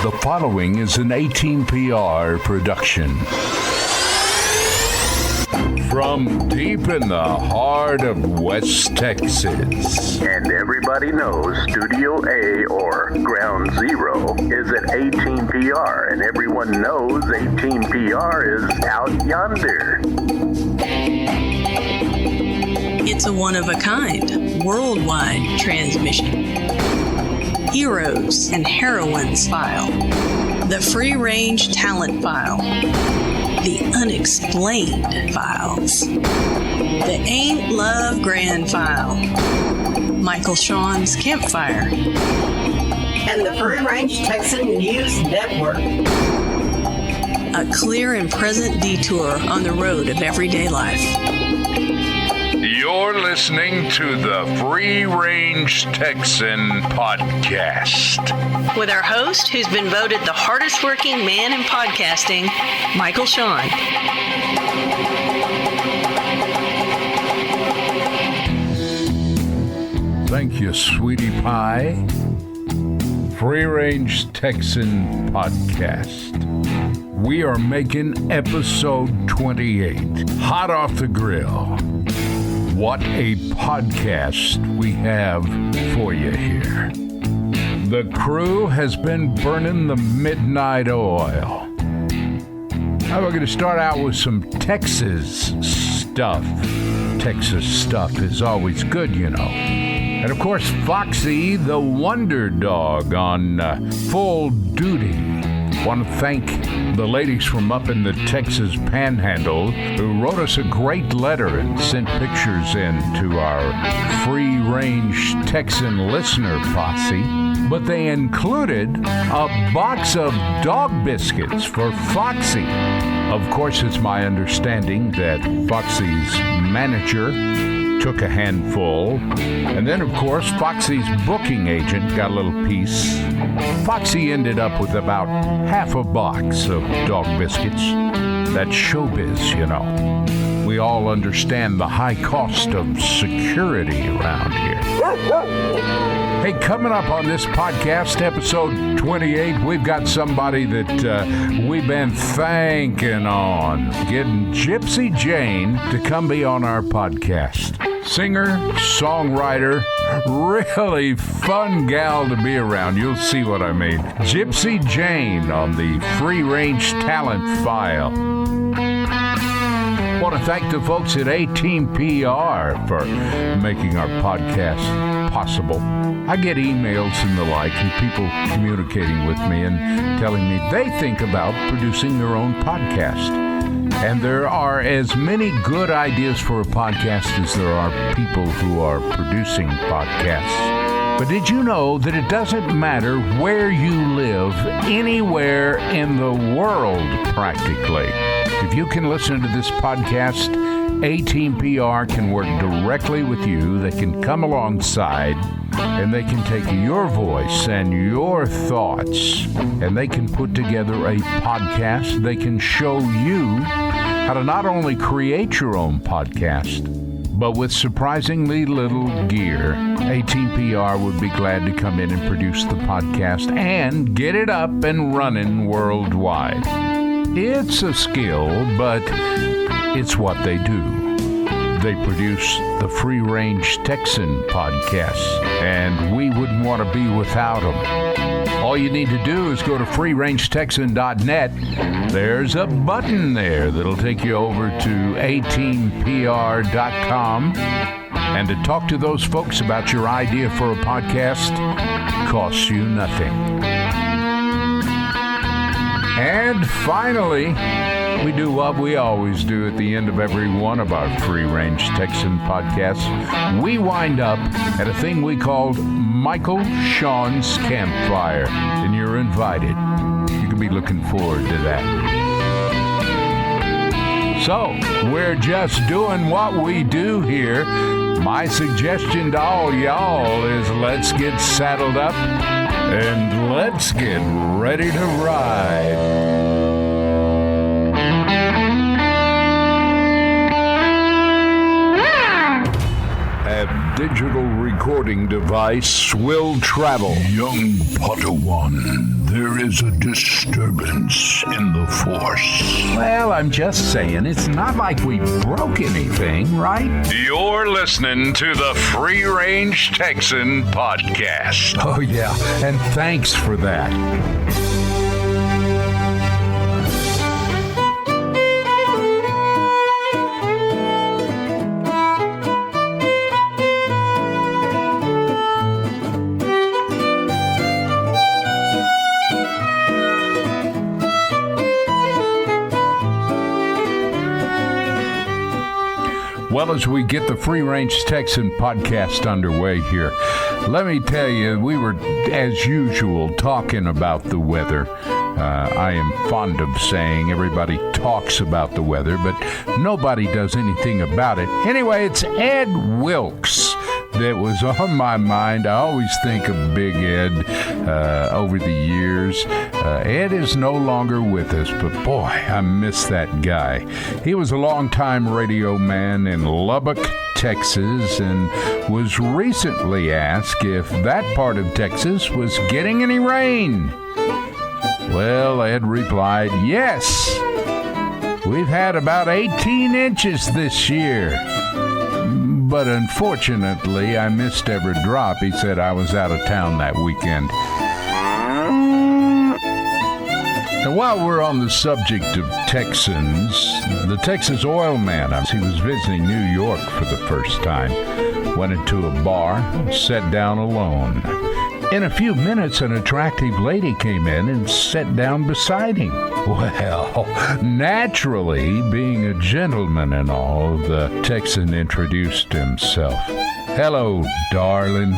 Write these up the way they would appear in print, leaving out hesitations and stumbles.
The following is an 18PR production. From deep in the heart of West Texas. And everybody knows Studio A or Ground Zero is at 18PR, and everyone knows 18PR is out yonder. It's a one-of-a-kind, worldwide transmission. Heroes and Heroines File. The Free-Range Talent File. The Unexplained Files. The Ain't Love Grand File. Michael Shawn's Campfire. And the Free-Range Texan News Network. A clear and present detour on the road of everyday life. You're listening to the Free Range Texan podcast. With our host, who's been voted the hardest working man in podcasting, Michael Shawn. Thank you, sweetie pie. Free Range Texan podcast. We are making episode 28, hot off the grill. What a podcast we have for you here. The crew has been burning the midnight oil. Now we're going to start out with some Texas stuff. Texas stuff is always good, you know. And of course, Foxy, the wonder dog on full duty. Want to thank the ladies from up in the Texas Panhandle who wrote us a great letter and sent pictures in to our free-range Texan listener posse. But they included a box of dog biscuits for Foxy. Of course, it's my understanding that Foxy's manager took a handful, and then of course Foxy's booking agent got a little piece. Foxy ended up with about half a box of dog biscuits. That's showbiz, you know. We all understand the high cost of security around here. Hey, coming up on this podcast, episode 28, we've got somebody that we've been thanking on, getting Gypsy Jayne to come be on our podcast. Singer, songwriter, really fun gal to be around. You'll see what I mean. Gypsy Jayne on the Free Range Talent File. I want to thank the folks at 18PR for making our podcast possible. I get emails and the like, and people communicating with me and telling me they think about producing their own podcast. And there are as many good ideas for a podcast as there are people who are producing podcasts. But did you know that it doesn't matter where you live, anywhere in the world practically? If you can listen to this podcast, 18PR can work directly with you. They can come alongside and they can take your voice and your thoughts and they can put together a podcast. They can show you how to not only create your own podcast, but with surprisingly little gear. 18PR would be glad to come in and produce the podcast and get it up and running worldwide. It's a skill, but it's what they do. They produce the Free Range Texan podcast, and we wouldn't want to be without them. All you need to do is go to freerangetexan.net. There's a button there that'll take you over to 18pr.com. And to talk to those folks about your idea for a podcast costs you nothing. And finally, we do what we always do at the end of every one of our Free Range Texan podcasts. We wind up at a thing we called Michael Shawn's Campfire, and you're invited. You can be looking forward to that. So, we're just doing what we do here. My suggestion to all y'all is let's get saddled up and let's get ready to ride. digital recording device will travel. Young Padawan, there is a disturbance in the Force. Well, I'm just saying, it's not like we broke anything, right? You're listening to the Free Range Texan Podcast. Oh, yeah, and thanks for that. Well, as we get the Free Range Texan podcast underway here, let me tell you, we were, as usual, talking about the weather. I am fond of saying everybody talks about the weather, but nobody does anything about it. Anyway, it's Ed Wilkes that was on my mind. I always think of Big Ed over the years. Ed is no longer with us, but boy, I miss that guy. He was a longtime radio man in Lubbock, Texas, and was recently asked if that part of Texas was getting any rain. Well, Ed replied, yes, we've had about 18 inches this year. But unfortunately, I missed every drop. He said I was out of town that weekend. And while we're on the subject of Texans, the Texas oil man, he was visiting New York for the first time, went into a bar, sat down alone. In a few minutes, an attractive lady came in and sat down beside him. Well, naturally, being a gentleman and all, the Texan introduced himself. Hello, darling.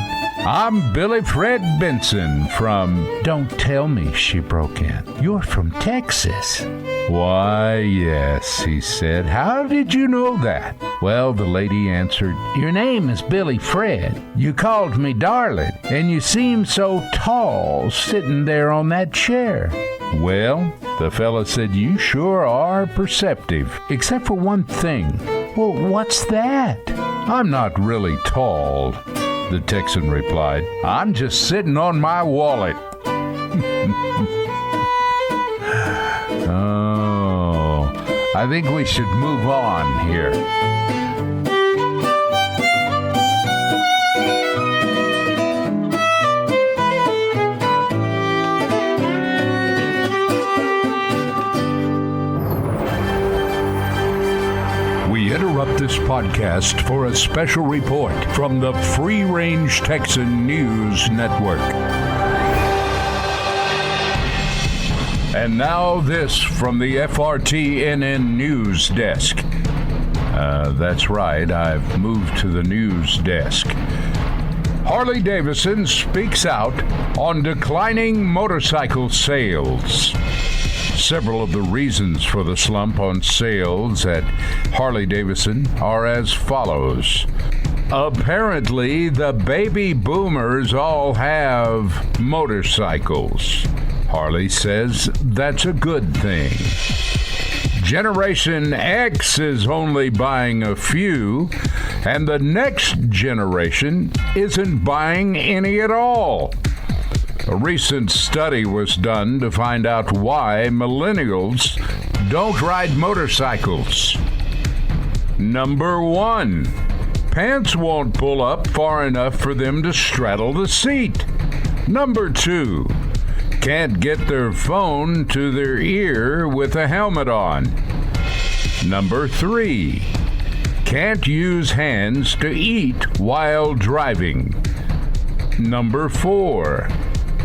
I'm Billy Fred Benson from... Don't tell me, she broke in. You're from Texas. Why, yes, he said. How did you know that? Well, the lady answered, your name is Billy Fred. You called me darling, and you seem so tall sitting there on that chair. Well, the fella said, you sure are perceptive, except for one thing. Well, what's that? I'm not really tall, the Texan replied. I'm just sitting on my wallet. Oh, I think we should move on here. Interrupt this podcast for a special report from the Free Range Texan News Network. And now this from the FRTNN News Desk. That's right, I've moved to the news desk. Harley-Davidson speaks out on declining motorcycle sales. Several of the reasons for the slump on sales at Harley-Davidson are as follows. Apparently, the baby boomers all have motorcycles. Harley says that's a good thing. Generation X is only buying a few, and the next generation isn't buying any at all. A recent study was done to find out why millennials don't ride motorcycles. Number 1, pants won't pull up far enough for them to straddle the seat. Number 2, can't get their phone to their ear with a helmet on. Number 3, can't use hands to eat while driving. Number 4,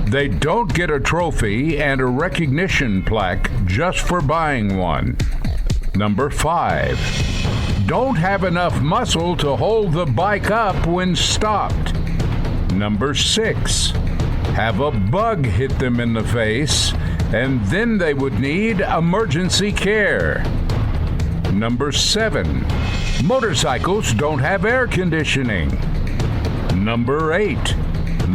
they don't get a trophy and a recognition plaque just for buying one. Number 5, don't have enough muscle to hold the bike up when stopped. Number 6, have a bug hit them in the face, and then they would need emergency care. Number 7, motorcycles don't have air conditioning. Number 8,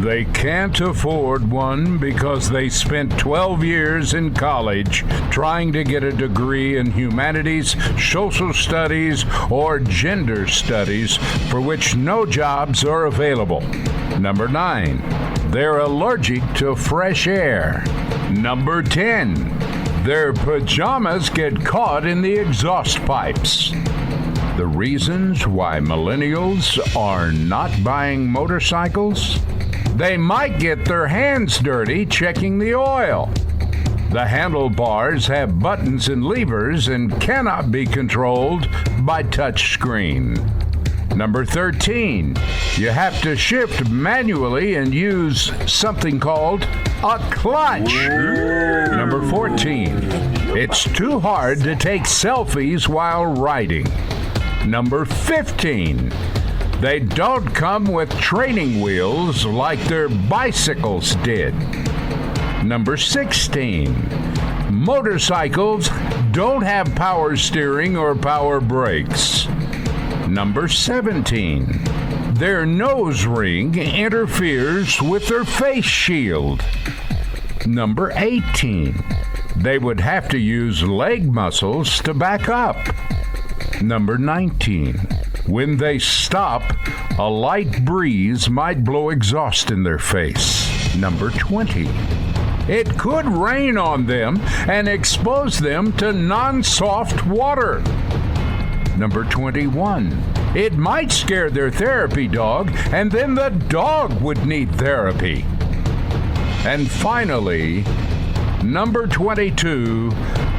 They can't afford one because they spent 12 years in college trying to get a degree in humanities, social studies, or gender studies for which no jobs are available. Number 9, they're allergic to fresh air. Number 10, their pajamas get caught in the exhaust pipes. The reasons why millennials are not buying motorcycles? They might get their hands dirty checking the oil. The handlebars have buttons and levers and cannot be controlled by touch screen. Number 13, you have to shift manually and use something called a clutch. Number 14, it's too hard to take selfies while riding. Number 15, they don't come with training wheels like their bicycles did. Number 16, motorcycles don't have power steering or power brakes. Number 17, their nose ring interferes with their face shield. Number 18, they would have to use leg muscles to back up. Number 19, when they stop, a light breeze might blow exhaust in their face. Number 20, it could rain on them and expose them to non-soft water. Number 21, it might scare their therapy dog, and then the dog would need therapy. And finally, number 22,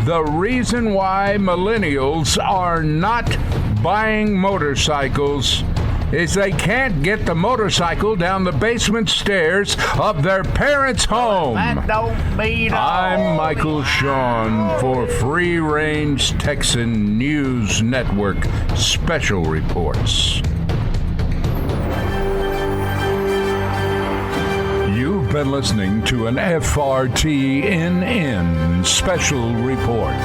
the reason why millennials are not buying motorcycles is they can't get the motorcycle down the basement stairs of their parents' home. That don't mean I'm Michael Shawn for Free Range Texan News Network Special Reports. You've been listening to an FRTNN Special Report.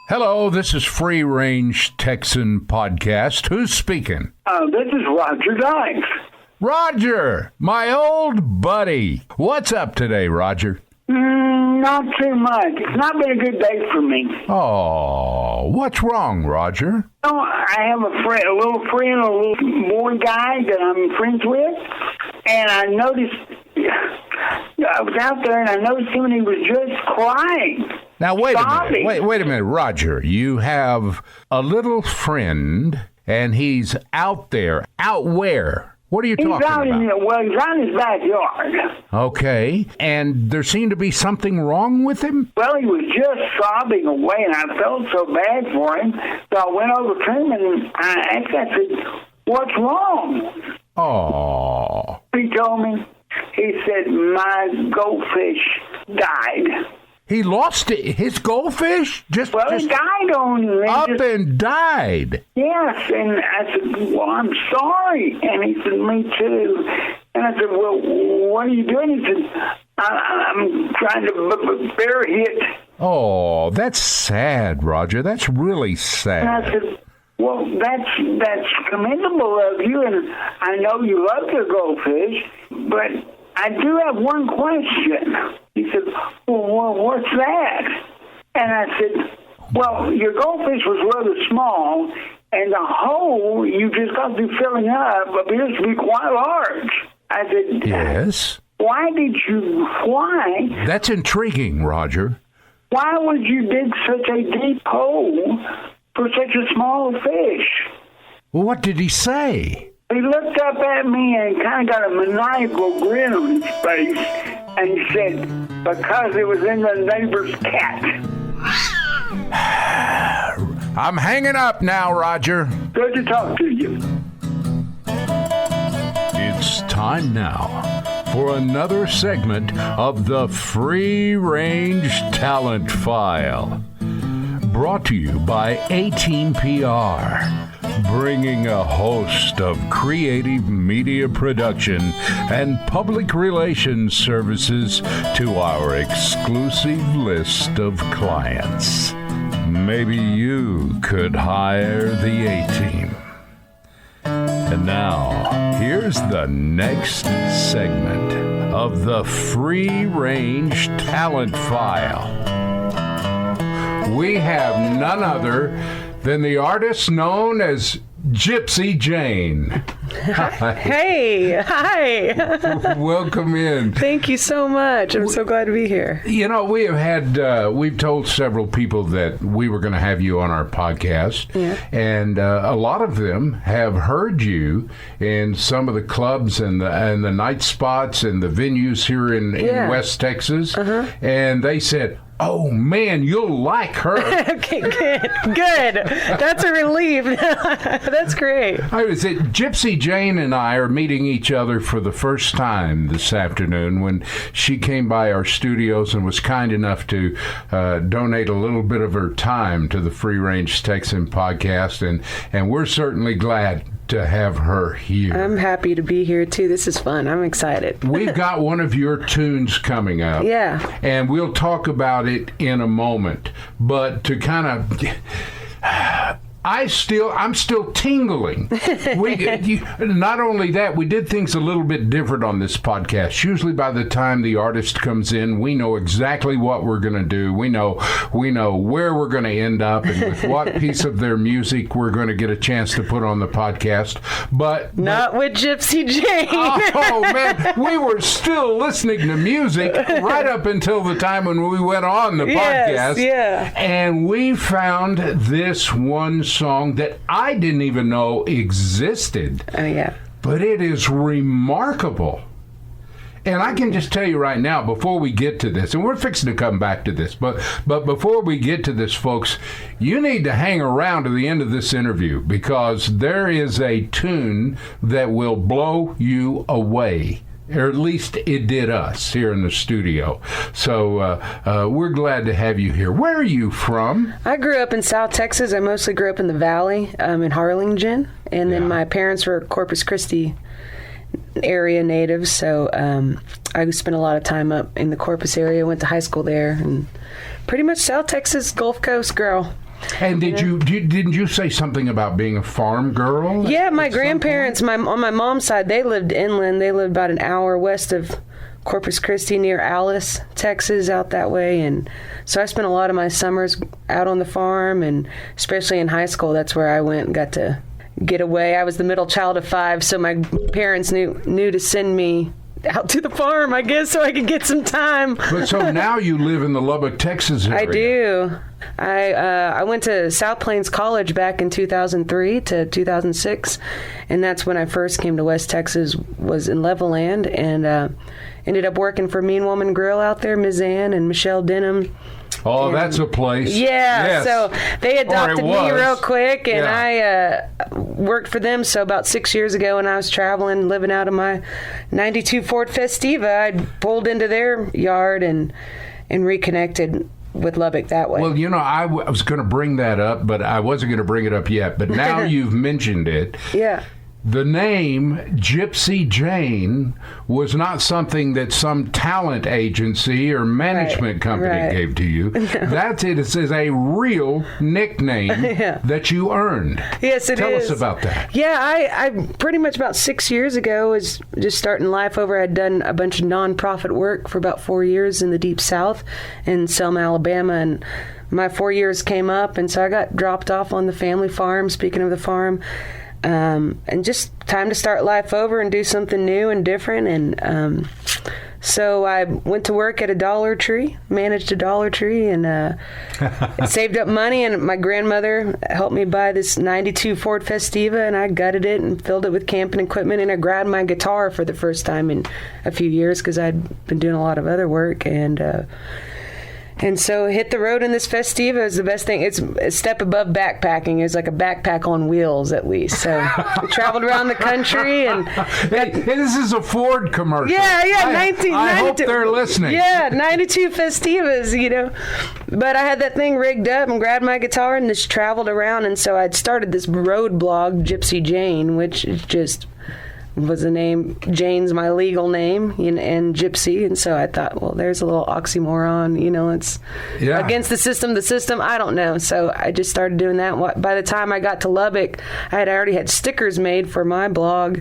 Hello, this is Free Range Texan Podcast. Who's speaking? This is Roger Dykes. Roger, my old buddy. What's up today, Roger? Not too much. It's not been a good day for me. Oh, what's wrong, Roger? Oh, I have a little boy guy that I'm friends with, and I noticed, I was out there and I noticed him and he was just crying. Now, wait sobbing. a minute. Wait a minute, Roger. You have a little friend, and he's out there. Out where? What are you talking about? He's out in his backyard. Okay. And there seemed to be something wrong with him? Well, he was just sobbing away, and I felt so bad for him. So I went over to him, and I asked, I said, "What's wrong?" Oh. He told me, he said, "My goldfish died." He lost his goldfish? He died on me. And died. Yes, and I said, "Well, I'm sorry." And he said, "Me too." And I said, "Well, what are you doing?" He said, I'm trying to bury it." Oh, that's sad, Roger. That's really sad. And I said, "Well, that's commendable of you, and I know you love your goldfish, but I do have one question." He said, "Well, what's that?" And I said, "Well, your goldfish was rather small, and the hole you just got through filling up appears to be quite large." I said, "Yes. Why? That's intriguing, Roger. Why would you dig such a deep hole for such a small fish?" Well, what did he say? He looked up at me and kind of got a maniacal grin on his face, and he said, "Because it was in the neighbor's cat." I'm hanging up now, Roger. Good to talk to you. It's time now for another segment of the Free Range Talent File. Brought to you by A-Team PR. Bringing a host of creative media production and public relations services to our exclusive list of clients. Maybe you could hire the A-Team. And now, here's the next segment of the Free Range Talent File. We have none other than the artist known as Gypsy Jayne. Hey, hi. Welcome in. Thank you so much. I'm so glad to be here. You know, we've told several people that we were going to have you on our podcast, and a lot of them have heard you in some of the clubs and the night spots and the venues here in West Texas, and they said, "Oh man, you'll like her." Okay, good. That's a relief. That's great. I was at Gypsy Jayne and I are meeting each other for the first time this afternoon when she came by our studios and was kind enough to donate a little bit of her time to the Free Range Texan podcast, and we're certainly glad to have her here. I'm happy to be here too. This is fun. I'm excited. We've got one of your tunes coming up. Yeah. And we'll talk about it in a moment. But to kind of... I'm still tingling. Not only that, we did things a little bit different on this podcast. Usually by the time the artist comes in, we know exactly what we're going to do. We know where we're going to end up and with what piece of their music we're going to get a chance to put on the podcast. But not with Gypsy Jayne. Oh, man. We were still listening to music right up until the time when we went on the podcast. Yeah. And we found this one song that I didn't even know existed. Oh, yeah. But it is remarkable. And I can just tell you right now, before we get to this, and we're fixing to come back to this, but before we get to this, folks, you need to hang around to the end of this interview because there is a tune that will blow you away. Or at least it did us here in the studio. So we're glad to have you here. Where are you from? I grew up in South Texas. I mostly grew up in the Valley, in Harlingen. And then my parents were Corpus Christi area natives. So I spent a lot of time up in the Corpus area, went to high school there. And pretty much South Texas, Gulf Coast girl. And didn't you say something about being a farm girl? Yeah, my grandparents, on my mom's side, they lived inland. They lived about an hour west of Corpus Christi near Alice, Texas, out that way. And so I spent a lot of my summers out on the farm, and especially in high school, that's where I went and got to get away. I was the middle child of 5, so my parents knew to send me out to the farm, I guess, so I could get some time. But so now you live in the Lubbock, Texas area. I do. I went to South Plains College back in 2003 to 2006, and that's when I first came to West Texas, was in Levelland, and ended up working for Mean Woman Grill out there, Ms. Ann and Michelle Denham. Oh, that's a place. Yeah, yes. So they adopted me real quick, and I worked for them. So about 6 years ago, when I was traveling, living out of my 92 Ford Festiva, I pulled into their yard and reconnected with Lubbock that way. Well, I was going to bring that up, but I wasn't going to bring it up yet. But now you've mentioned it. Yeah. The name Gypsy Jayne was not something that some talent agency or management company gave to you. No. That's it. It is a real nickname that you earned. Yes, it is. Tell us about that. Yeah, I pretty much about 6 years ago was just starting life over. I'd done a bunch of nonprofit work for about 4 years in the Deep South in Selma, Alabama, and my 4 years came up, and so I got dropped off on the family farm, speaking of the farm. And just time to start life over and do something new and different. And so I went to work at a Dollar Tree, managed a Dollar Tree, and saved up money. And my grandmother helped me buy this 92 Ford Festiva, and I gutted it and filled it with camping equipment. And I grabbed my guitar for the first time in a few years because I'd been doing a lot of other work. And so hit the road in this Festiva is the best thing. It's a step above backpacking. It's like a backpack on wheels, at least. So we traveled around the country. And this is a Ford commercial. Yeah, I hope they're listening. Yeah, 92 Festivas, But I had that thing rigged up and grabbed my guitar and just traveled around. And so I'd started this road blog, Gypsy Jayne, which is just was the name. Jayne's my legal name, and Gypsy. And so I thought, well, there's a little oxymoron. It's against the system. I don't know. So I just started doing that. By the time I got to Lubbock, I had already had stickers made for my blog.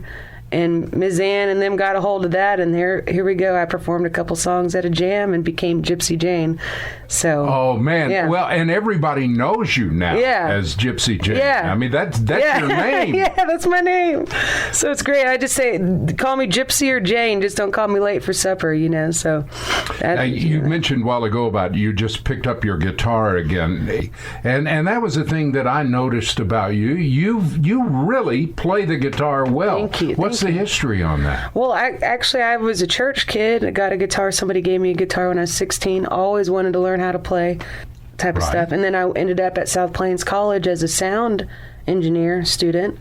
And Ms. Ann and them got a hold of that, and here we go. I performed a couple songs at a jam and became Gypsy Jayne. So. Oh man! Yeah. Well, and everybody knows you now as Gypsy Jayne. Yeah. I mean that's your name. Yeah, that's my name. So it's great. I just say, call me Gypsy or Jayne. Just don't call me late for supper. So. You mentioned a while ago about you just picked up your guitar again, and that was the thing that I noticed about you. You really play the guitar well. Thank you. What's the history on that? Well, I was a church kid. I got a guitar. Somebody gave me a guitar when I was 16. Always wanted to learn how to play type of stuff. And then I ended up at South Plains College as a sound engineer student.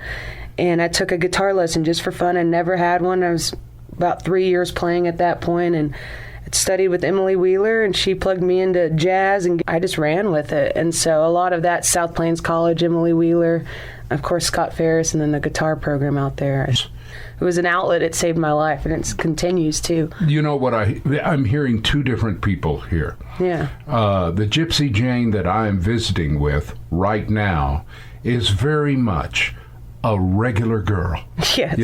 And I took a guitar lesson just for fun. I never had one. I was about 3 years playing at that point, and I studied with Emily Wheeler, and she plugged me into jazz, and I just ran with it. And so a lot of that, South Plains College, Emily Wheeler, of course Scott Ferris, and then the guitar program out there. It was an outlet. It saved my life, and it continues to. You know what? I'm hearing two different people here. Yeah. The Gypsy Jayne that I am visiting with right now is very much a regular girl. Yes.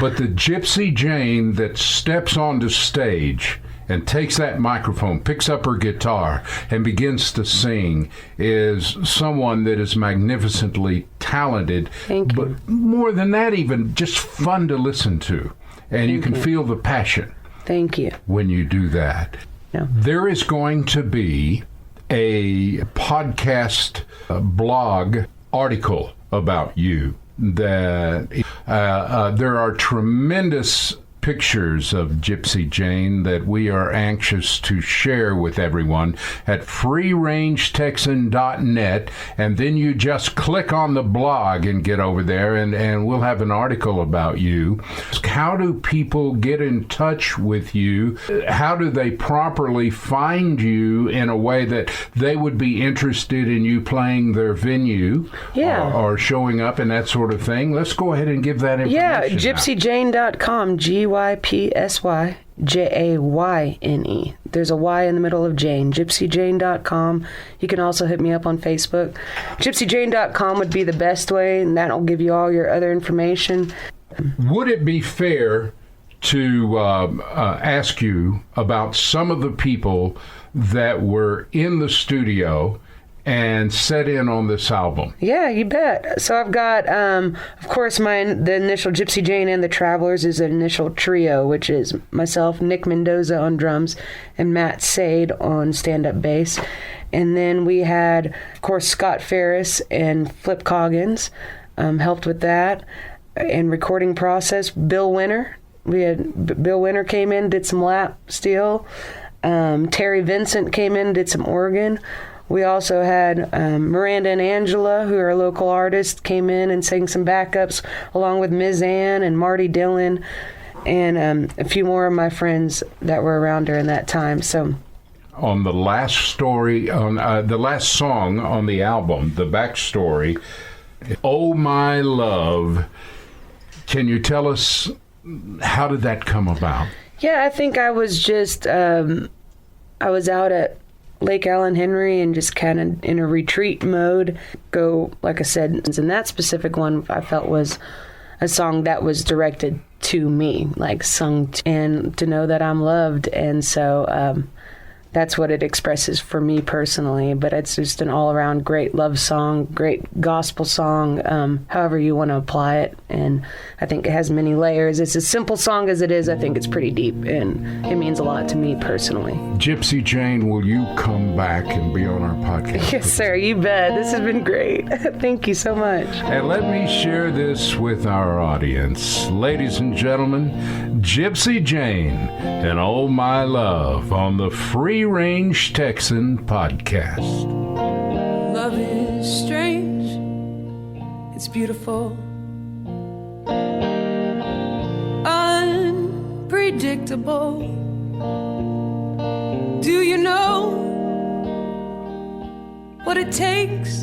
But the Gypsy Jayne that steps onto stage and takes that microphone, picks up her guitar, and begins to sing is someone that is magnificently talented. Thank you. But more than that, even just fun to listen to. And you can feel the passion. Thank you. When you do that. Yeah. There is going to be a podcast blog article about you that there are tremendous pictures of Gypsy Jayne that we are anxious to share with everyone at freerangetexan.net, and then you just click on the blog and get over there, and we'll have an article about you. How do people get in touch with you? How do they properly find you in a way that they would be interested in you playing their venue or showing up and that sort of thing? Let's go ahead and give that information. Yeah, gypsyjayne.com, GYPSYJAYNE. There's a Y in the middle of Jayne. gypsyjayne.com. You can also hit me up on Facebook. gypsyjayne.com would be the best way, and that'll give you all your other information. Would it be fair to ask you about some of the people that were in the studio and set in on this album? Yeah, you bet. So I've got, of course, the initial Gypsy Jayne and the Travelers is an initial trio, which is myself, Nick Mendoza on drums, and Matt Sade on stand-up bass. And then we had, of course, Scott Ferris and Flip Coggins helped with that. And recording process, Bill Winter. Bill Winter came in, did some lap steel. Terry Vincent came in, did some organ. We also had Miranda and Angela, who are local artists, came in and sang some backups, along with Ms. Ann and Marty Dillon, and a few more of my friends that were around during that time. So, on the last story, on the last song on the album, the backstory, "Oh My Love," can you tell us how did that come about? Yeah, I think I was just I was out at Lake Allen Henry and just kind of in a retreat mode. Like I said, and that specific one I felt was a song that was directed to me, like sung and to know that I'm loved. And so that's what it expresses for me personally. But it's just an all-around great love song, great gospel song, however you want to apply it. And I think it has many layers. It's a simple song as it is. I think it's pretty deep, and it means a lot to me personally. Gypsy Jayne, will you come back and be on our podcast? Yes, sir. You bet. This has been great. Thank you so much. And let me share this with our audience. Ladies and gentlemen, Gypsy Jayne and "Oh My Love" on the Free Range Texan podcast. Love is strange. It's beautiful. Unpredictable. Do you know what it takes?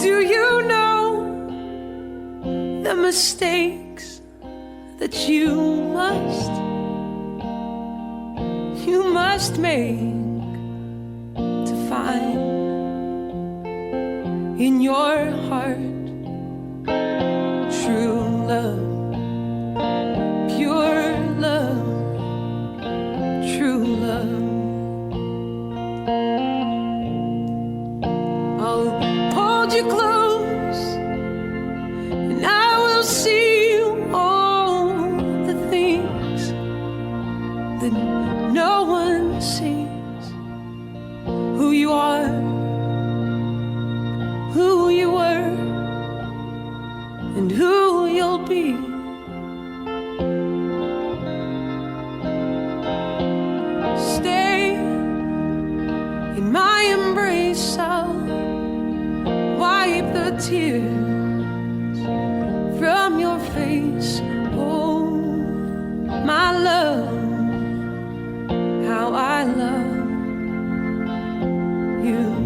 Do you know the mistakes that you must make to find in your heart true love, pure love, true love. I'll hold you close and I will see you all the things that no one sees. Who you are, who you were, and who you'll be. Stay in my embrace, I'll wipe the tears from your face. Oh, my love, how I love you.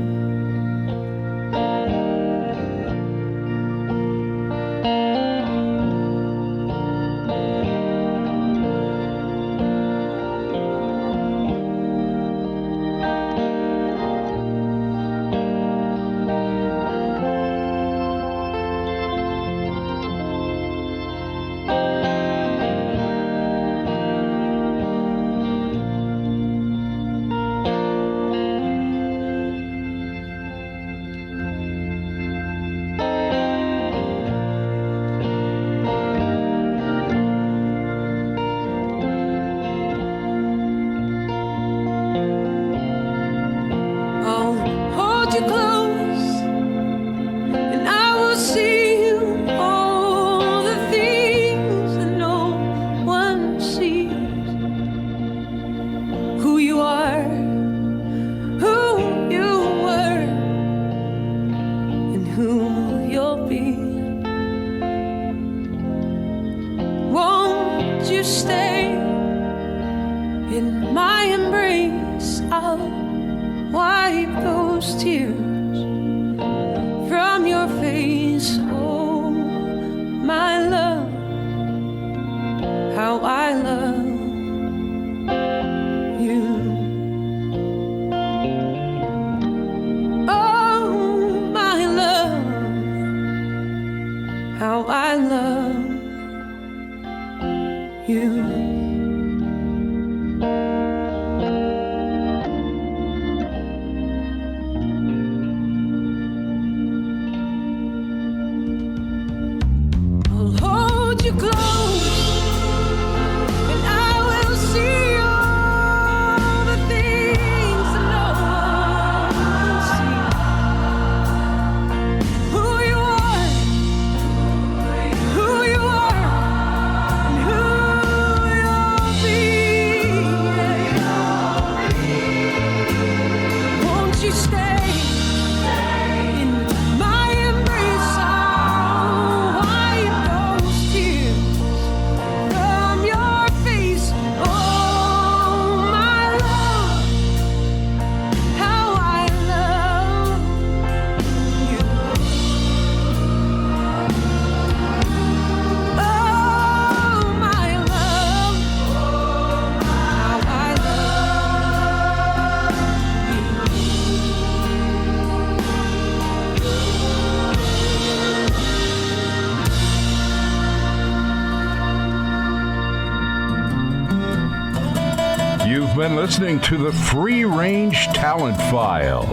Been listening to the Free Range Talent File.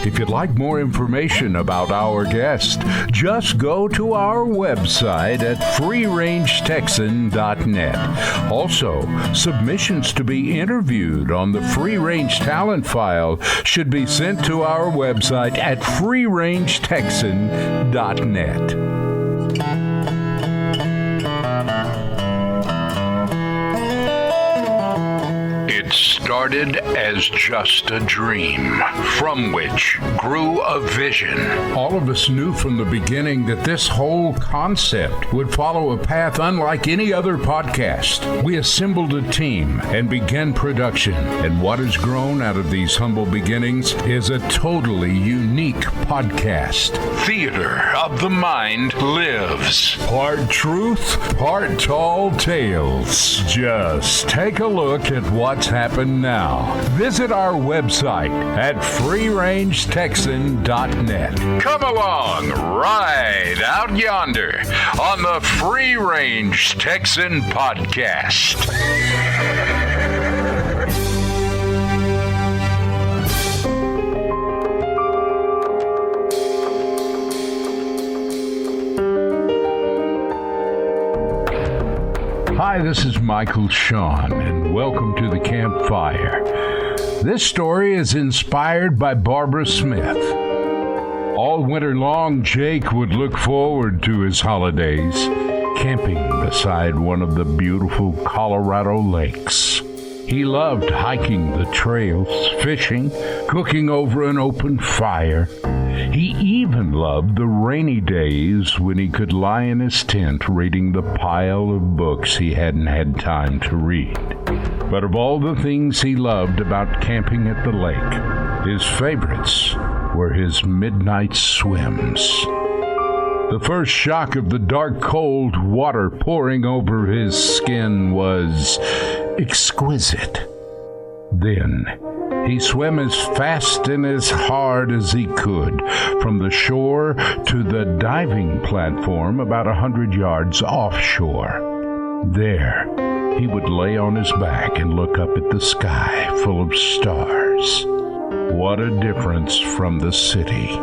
If you'd like more information about our guest, just go to our website at freerangetexan.net. Also, submissions to be interviewed on the Free Range Talent File should be sent to our website at freerangetexan.net. It's started as just a dream, from which grew a vision. All of us knew from the beginning that this whole concept would follow a path unlike any other podcast. We assembled a team and began production, and what has grown out of these humble beginnings is a totally unique podcast. Theater of the Mind lives. Part truth, part tall tales. Just take a look at what's happened now. Visit our website at freerangetexan.net. Come along, right out yonder on the Free Range Texan Podcast. Hi, this is Michael Shawn, and welcome to the Campfire. This story is inspired by Barbara Smith. All winter long, Jake would look forward to his holidays, camping beside one of the beautiful Colorado lakes. He loved hiking the trails, fishing, cooking over an open fire. He even loved the rainy days when he could lie in his tent reading the pile of books he hadn't had time to read. But of all the things he loved about camping at the lake, his favorites were his midnight swims. The first shock of the dark, cold water pouring over his skin was exquisite. Then he swam as fast and as hard as he could from the shore to the diving platform about 100 yards offshore. There, he would lay on his back and look up at the sky full of stars. What a difference from the city.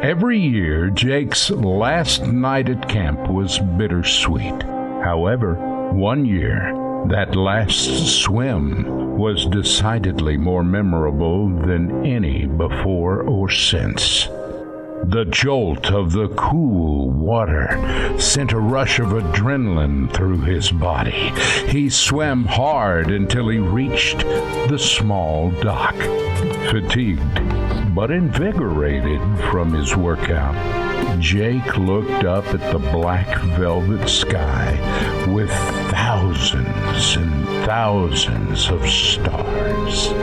Every year, Jake's last night at camp was bittersweet. However, one year, that last swim was decidedly more memorable than any before or since. The jolt of the cool water sent a rush of adrenaline through his body. He swam hard until he reached the small dock. Fatigued but invigorated from his workout, Jake looked up at the black velvet sky with thousands and thousands of stars.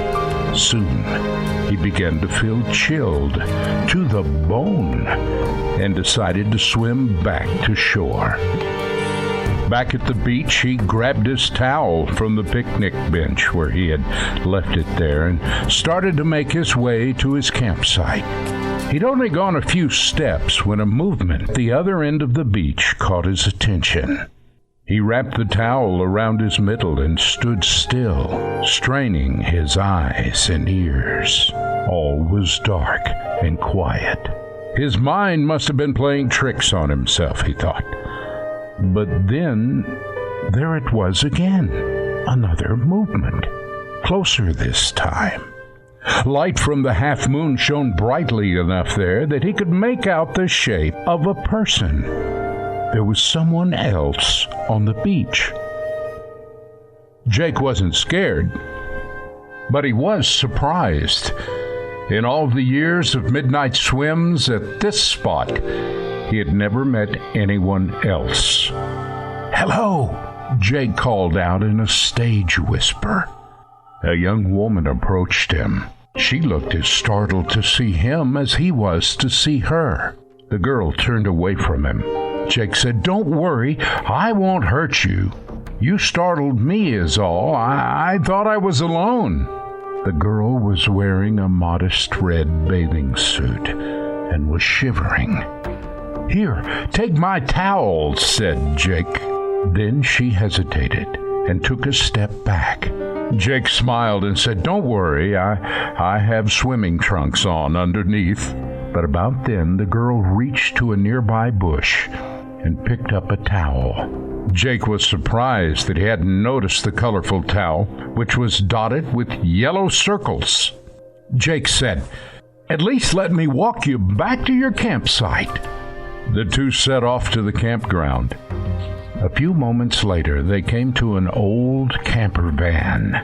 Soon, he began to feel chilled to the bone and decided to swim back to shore. Back at the beach, he grabbed his towel from the picnic bench where he had left it there and started to make his way to his campsite. He'd only gone a few steps when a movement at the other end of the beach caught his attention. He wrapped the towel around his middle and stood still, straining his eyes and ears. All was dark and quiet. His mind must have been playing tricks on himself, he thought. But then, there it was again, another movement, closer this time. Light from the half moon shone brightly enough there that he could make out the shape of a person. There was someone else on the beach. Jake wasn't scared, but he was surprised. In all the years of midnight swims at this spot, he had never met anyone else. "Hello," Jake called out in a stage whisper. A young woman approached him. She looked as startled to see him as he was to see her. The girl turned away from him. Jake said, "Don't worry, I won't hurt you. You startled me is all. I thought I was alone." The girl was wearing a modest red bathing suit and was shivering. "Here, take my towel," said Jake. Then she hesitated and took a step back. Jake smiled and said, "Don't worry, I have swimming trunks on underneath." But about then, the girl reached to a nearby bush and picked up a towel. Jake was surprised that he hadn't noticed the colorful towel, which was dotted with yellow circles. Jake said, "At least let me walk you back to your campsite." The two set off to the campground. A few moments later, they came to an old camper van.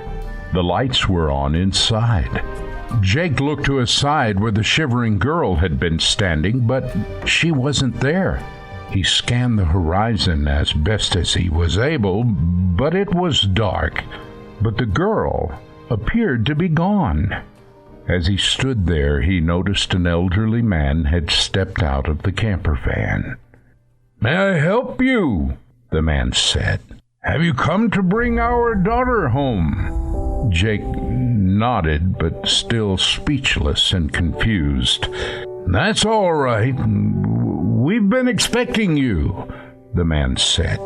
The lights were on inside. Jake looked to his side where the shivering girl had been standing, but she wasn't there. He scanned the horizon as best as he was able, but it was dark. But the girl appeared to be gone. As he stood there, he noticed an elderly man had stepped out of the camper van. "May I help you?" the man said. "Have you come to bring our daughter home?" Jake nodded, but still speechless and confused. "That's all right. We've been expecting you," the man said.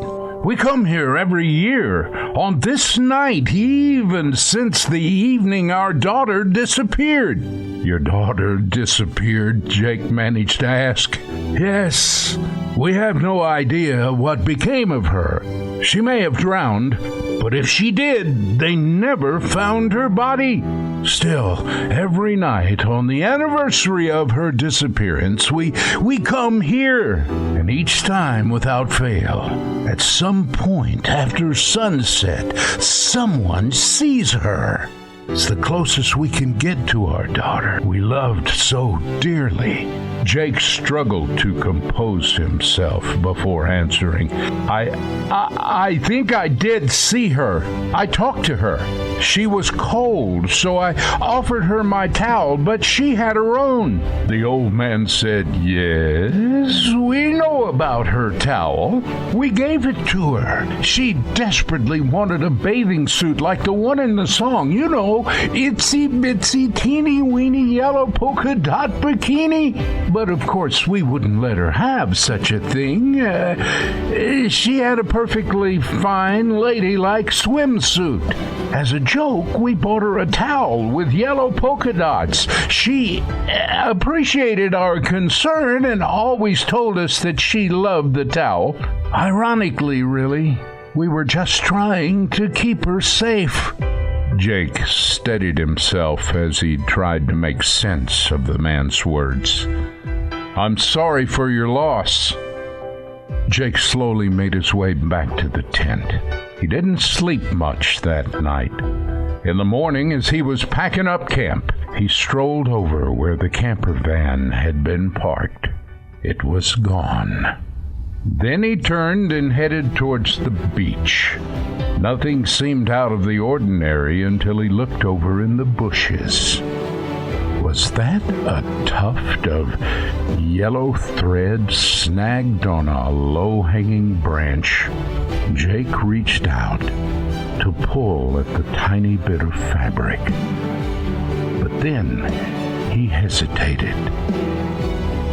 "We come here every year on this night, even since the evening our daughter disappeared." "Your daughter disappeared?" Jake managed to ask. "Yes. We have no idea what became of her. She may have drowned, but if she did, they never found her body. Still, every night on the anniversary of her disappearance, we come here, and each time without fail, at some point after sunset, someone sees her. It's the closest we can get to our daughter we loved so dearly." Jake struggled to compose himself before answering. I think I did see her. I talked to her. She was cold, so I offered her my towel, but she had her own." The old man said, "Yes, we know about her towel. We gave it to her. She desperately wanted a bathing suit like the one in the song. You know, itsy bitsy teeny weeny yellow polka dot bikini. But of course we wouldn't let her have such a thing. She had a perfectly fine ladylike swimsuit. As a joke, we bought her a towel with yellow polka dots. She appreciated our concern and always told us that she loved the towel. Ironically, really, we were just trying to keep her safe." Jake steadied himself as he tried to make sense of the man's words. "I'm sorry for your loss." Jake slowly made his way back to the tent. He didn't sleep much that night. In the morning, as he was packing up camp, he strolled over where the camper van had been parked. It was gone. Then he turned and headed towards the beach. Nothing seemed out of the ordinary until he looked over in the bushes. Was that a tuft of yellow thread snagged on a low-hanging branch? Jake reached out to pull at the tiny bit of fabric. But then he hesitated.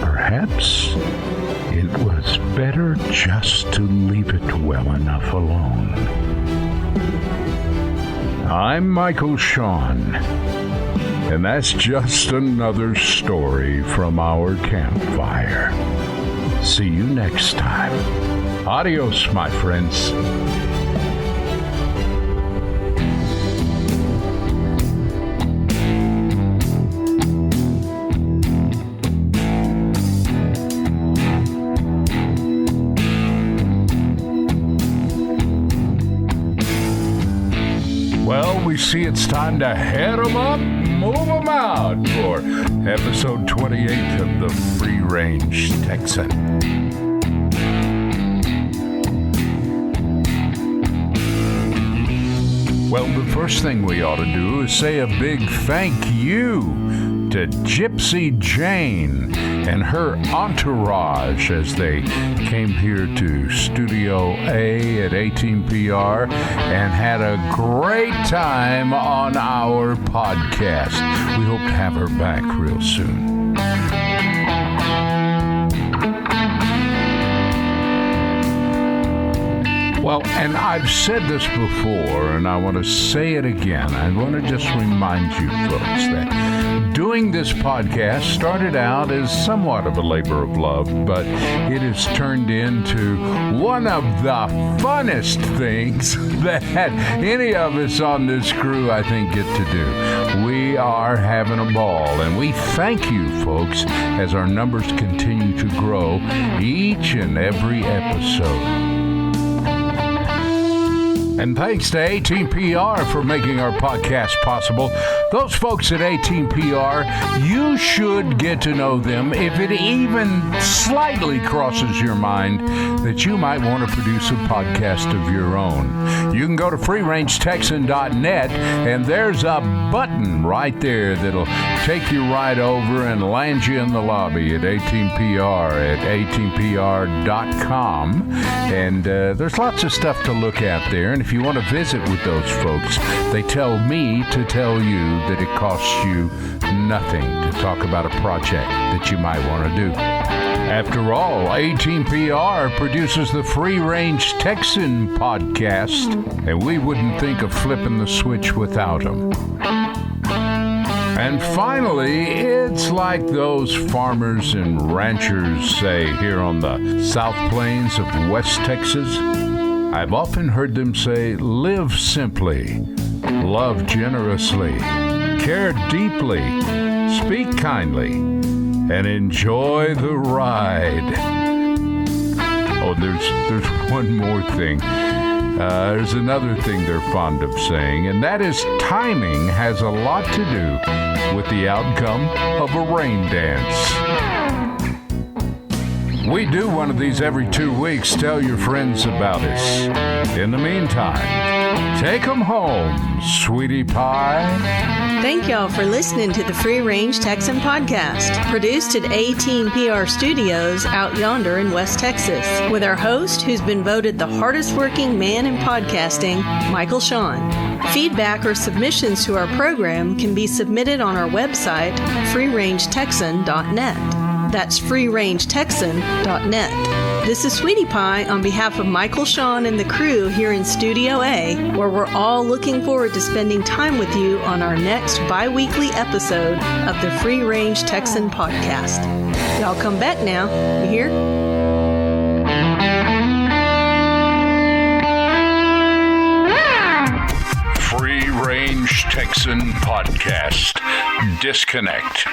Perhaps it was better just to leave it well enough alone. I'm Michael Shawn, and that's just another story from our campfire. See you next time. Adios, my friends. Well, we see it's time to head 'em up, move 'em out for episode 28 of the Free Range Texan. Well, the first thing we ought to do is say a big thank you to Gypsy Jayne and her entourage as they came here to Studio A at 18PR and had a great time on our podcast. We hope to have her back real soon. Well, and I've said this before, and I want to say it again. I want to just remind you folks that doing this podcast started out as somewhat of a labor of love, but it has turned into one of the funnest things that any of us on this crew, I think, get to do. We are having a ball, and we thank you folks as our numbers continue to grow each and every episode. And thanks to 18PR for making our podcast possible. Those folks at 18PR, you should get to know them if it even slightly crosses your mind that you might want to produce a podcast of your own. You can go to freerangetexan.net, and there's a button right there that'll take you right over and land you in the lobby at 18PR at 18pr.com. And there's lots of stuff to look at there. And if you want to visit with those folks, they tell me to tell you that it costs you nothing to talk about a project that you might want to do. After all, 18PR produces the Free Range Texan podcast, and we wouldn't think of flipping the switch without them. And finally, it's like those farmers and ranchers say here on the South Plains of West Texas. I've often heard them say, live simply, love generously, care deeply, speak kindly, and enjoy the ride. Oh, there's one more thing. There's another thing they're fond of saying, and that is timing has a lot to do with the outcome of a rain dance. We do one of these every 2 weeks. Tell your friends about us. In the meantime, take them home, sweetie pie. Thank y'all for listening to the Free Range Texan podcast, produced at 18PR Studios out yonder in West Texas, with our host, who's been voted the hardest working man in podcasting, Michael Shawn. Feedback or submissions to our program can be submitted on our website, freerangetexan.net. That's freerangetexan.net. This is Sweetie Pie on behalf of Michael, Shawn, and the crew here in Studio A, where we're all looking forward to spending time with you on our next bi-weekly episode of the Free Range Texan podcast. Y'all come back now. You hear? Free Range Texan podcast. Disconnect.